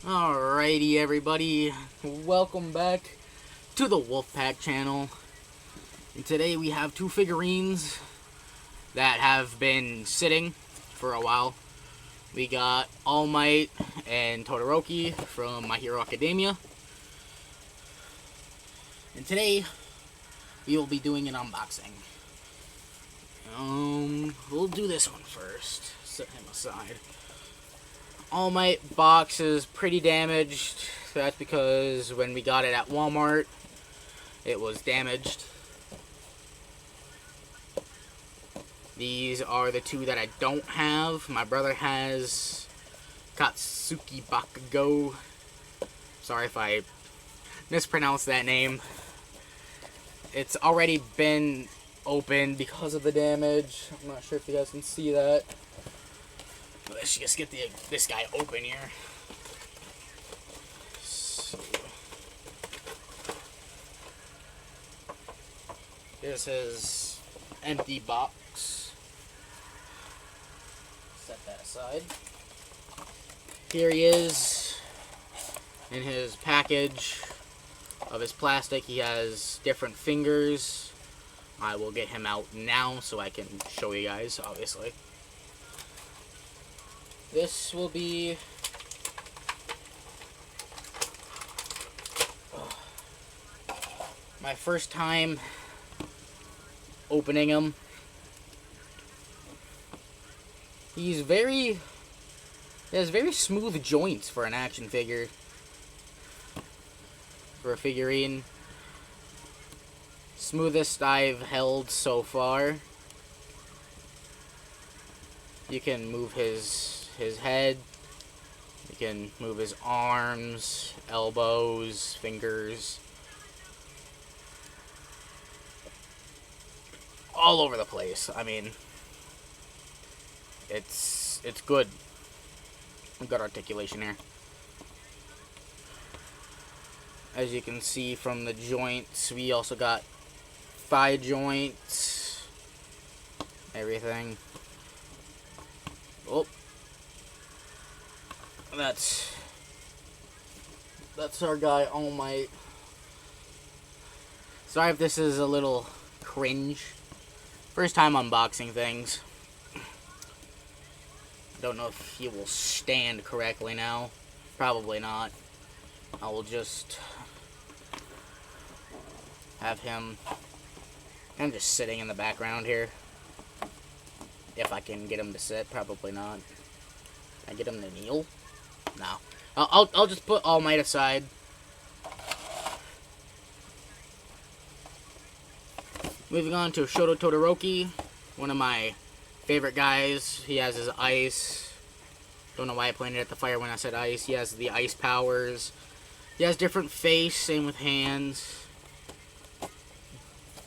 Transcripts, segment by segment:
Alrighty, everybody, welcome back to the Wolfpack channel. And today we have two figurines that have been sitting for a while. We got All Might and Todoroki from My Hero Academia. And today we will be doing an unboxing. We'll do this one first. Set him aside. All Might box is pretty damaged. That's because when we got it at Walmart, it was damaged. These are the two that I don't have. My brother has Katsuki Bakugo. Sorry if I mispronounced that name. It's already been opened because of the damage. I'm not sure if you guys can see that. Let's just get this guy open here. So, here's his empty box. Set that aside. Here he is in his package of his plastic. He has different fingers. I will get him out now so I can show you guys, obviously. This will be my first time opening him. He has very smooth joints for an action figure. For a figurine. Smoothest I've held so far. You can move his head. You can move his arms, elbows, fingers. All over the place. I mean, it's good. Good articulation here. As you can see from the joints, we also got thigh joints, everything. Oh, that's our guy, All Might. Sorry if this is a little cringe. First time unboxing things. Don't know if he will stand correctly now. Probably not. I will just have him kind of just sitting in the background here. If I can get him to sit, probably not. Can I get him to kneel? No. I'll just put All Might aside. Moving on to Shoto Todoroki, one of my favorite guys. He has his ice. Don't know why I pointed at the fire when I said ice. He has the ice powers. He has different face, same with hands.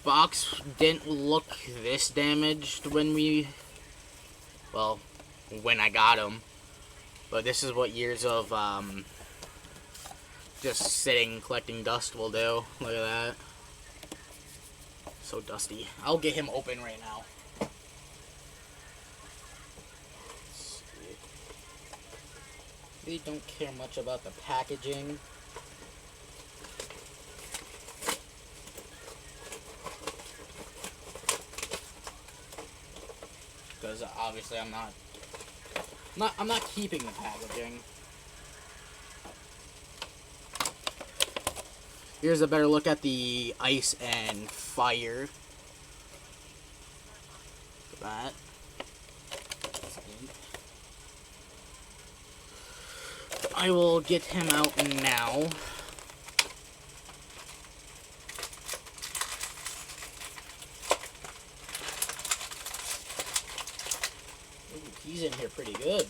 Box didn't look this damaged when I got him. But this is what years of just sitting collecting dust will do. Look at that. So dusty. I'll get him open right now. Really don't care much about the packaging. Because obviously I'm not keeping the packaging. Here's a better look at the ice and fire. Look at that. I will get him out now. Ooh, he's in here pretty good.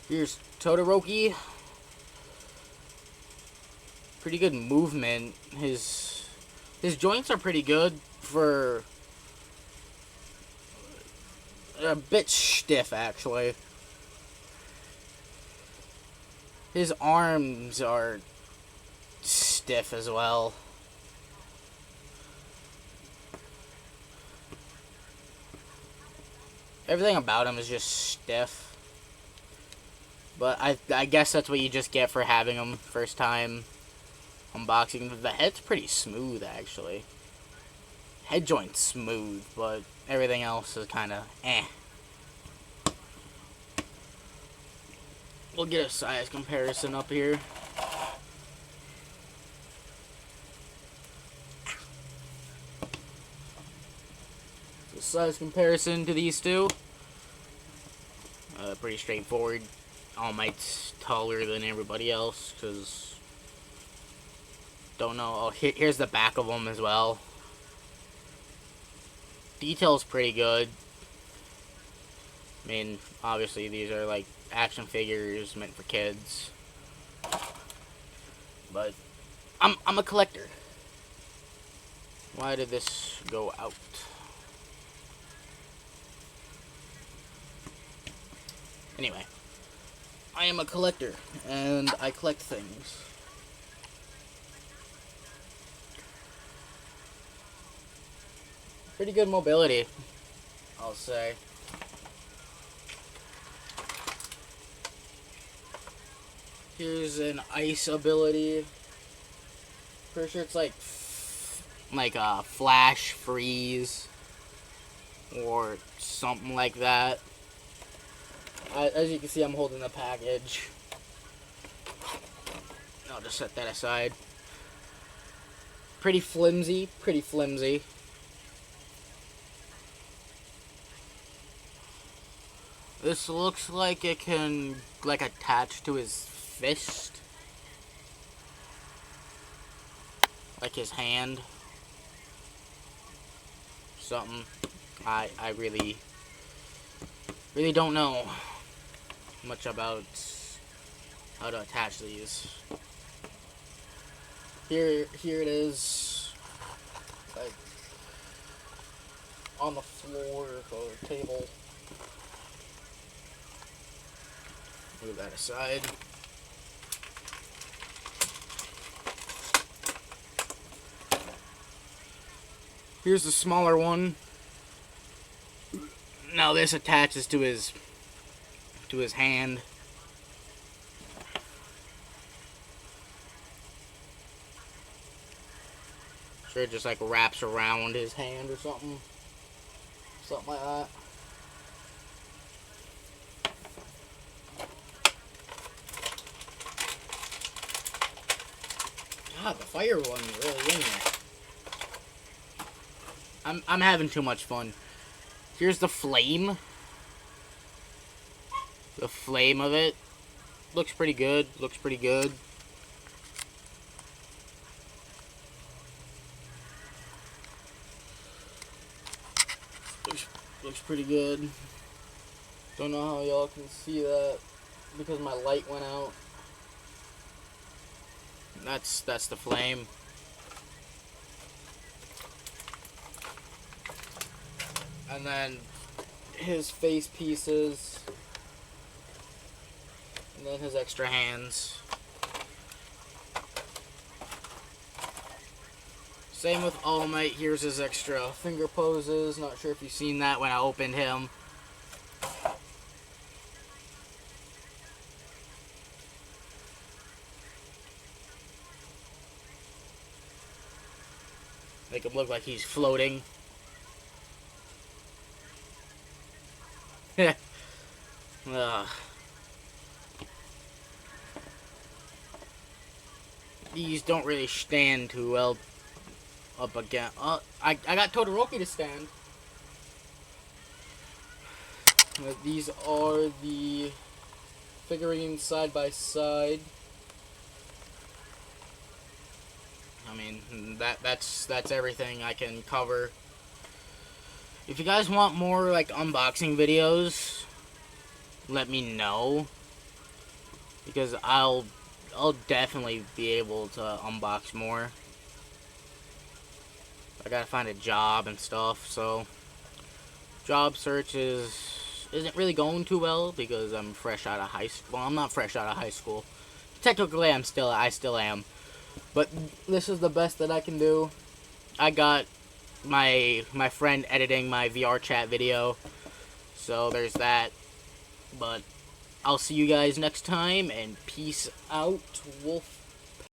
Here's Todoroki. Pretty good movement. His joints are pretty good for a bit stiff, actually. His arms are stiff as well. Everything about him is just stiff. But I guess that's what you just get for having him first time unboxing. The head's pretty smooth, actually. Head joint's smooth, but everything else is kind of eh. We'll get a size comparison up here. The size comparison to these two. Pretty straightforward. All Might's taller than everybody else, because don't know. Oh, here's the back of them as well. Detail's pretty good. I mean, obviously these are like action figures meant for kids, but I'm a collector. Why did this go out? Anyway, I am a collector, and I collect things. Pretty good mobility, I'll say. Here's an ice ability. Pretty sure it's like a flash freeze or something like that. As you can see, I'm holding the package. I'll just set that aside. Pretty flimsy, pretty flimsy. This looks like it can, like, attach to his fist. Like his hand. Something. I really don't know much about how to attach these. Here it is. Like, on the floor or table. Move that aside. Here's the smaller one. Now this attaches to his hand. Sure, it just like wraps around his hand or something. Something like that. God, the fire one's really in there. I'm having too much fun. Here's the flame. The flame of it. Looks pretty good. Looks pretty good. Looks pretty good. Don't know how y'all can see that because my light went out. That's the flame. And then his face pieces. And then his extra hands. Same with All Might. Here's his extra finger poses. Not sure if you've seen that when I opened him. Make him look like he's floating. These don't really stand too well up again. I got Todoroki to stand. These are the figurines side by side. I mean, that's everything I can cover. If you guys want more like unboxing videos, let me know, because I'll definitely be able to unbox more. I gotta find a job and stuff, so job search isn't really going too well because I'm fresh out of high school. Well, I'm not fresh out of high school. Technically, I still am. But this is the best that I can do. I got my friend editing my VR chat video, so there's that. But I'll see you guys next time, and peace out, Wolf.